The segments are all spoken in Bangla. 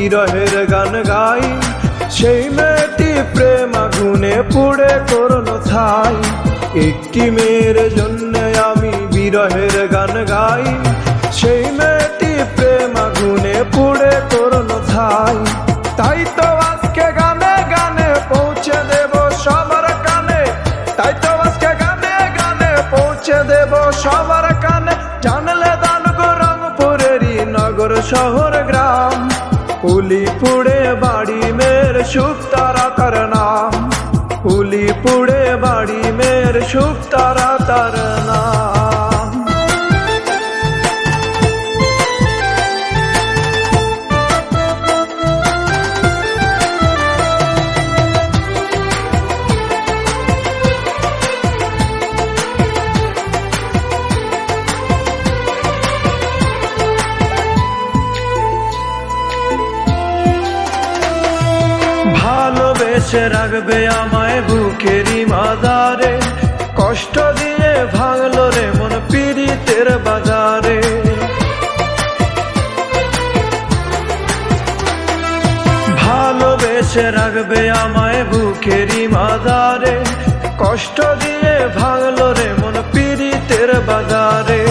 বিরহের গান গাই, সেই মেয়েটি প্রেম আগুনে পুড়ে করল ছাই। একটি মেয়ের জন্য আমি বিরহের গান গাই, সেই মেয়েটি প্রেম আগুনে পুড়ে করল ছাই। তাই তো আজকে গানে গানে পৌঁছে দেব সবার কানে, তাই তো আজকে গানে গানে পৌঁছে দেব সবার কানে। জানলে দানগো রংপুরেরই নগর শহর গ্রাম, উলিপুরে বাড়ি মেয়ের সুখ তারা তার নাম, উলিপুরে বাড়ি মেয়ের সুখ তারা তার নাম। ভালোবেসে রাখবে আমায় বুকেরই মাজারে, কষ্ট দিয়ে ভাঙলো রে মন পীড়িতের বাজারে। ভালোবেসে রাখবে আমায় বুকেরই মাজারে, কষ্ট দিয়ে ভাঙলো রে মন পীড়িতের বাজারে।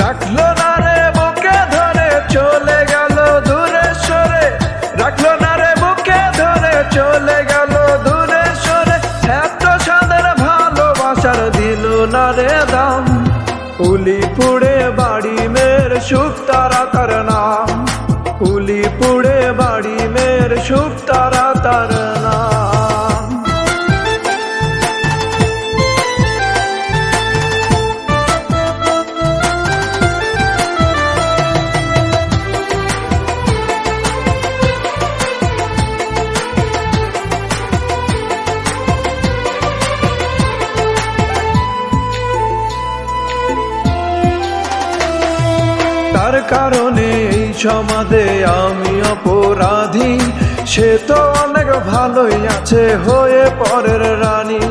রাখলো না রে বুকে ধরে চলে গেল দূরে সরে, রাখলো না রে বুকে ধরে চলে গেল দূরে সরে। এত সাদের ভালোবাসার দিল না রে দাম, উলিপুরে বাড়ি মেয়ের সুখ তারা তার নাম, উলিপুরে বাড়ি মেয়ের সুখ তারা তার নাম। তার কারণে এই সমাজে আমি অপরাধী, সে তো অনেক ভালোই আছে হয়ে পরের রানী।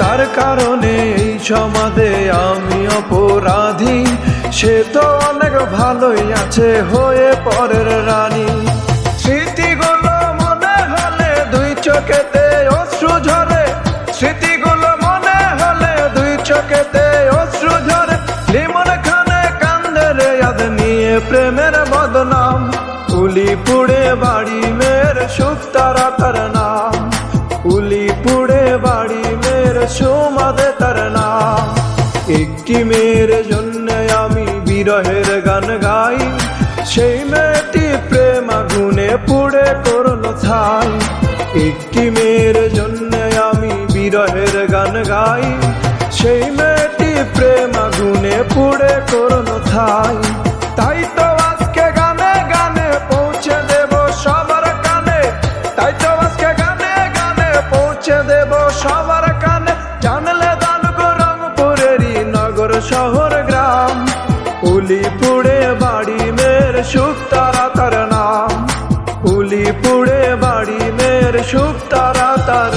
তার কারণে এই সমাজে আমি অপরাধী, সে তো অনেক ভালোই আছে হয়ে পরের রানী। স্মৃতিগুলো মনে হলে দুই চোখেতে অশ্রু ঝরে, স্মৃতিগুলো মনে হলে দুই চোখেতে অশ্রু ঝরে। লিমন খানে কান্দে রে ইয়াদ নিয়ে প্রেমের বদনাম, উলিপুরে বাড়ি মেয়ের সুখ তারা তার নাম, উলিপুরে বাড়ি মেয়ের সুমাদে তার নাম। একটি মেয়ের জন্য আমি বিরহের গান গাই, সেই মেয়েটি প্রেম আগুনে পুড়ে করল ছাই। একটি মেয়ের জন্য আমি বিরহের গান গাই, সেই মেয়েটি প্রেম আগুনে পুড়ে করল ছাই। তাই তো আজকে গানে গানে পৌঁছে দেব সবার কানে, তাই তো আজকে গানে গানে পৌঁছে দেব সবার কানে। জানলে দানগো রংপুরেরই নগর শহর গ্রাম, উলিপুরে বাড়ি মেয়ের সুখ তারা তার নাম, উলিপুরে বাড়ি মেয়ের সুখ তারা তার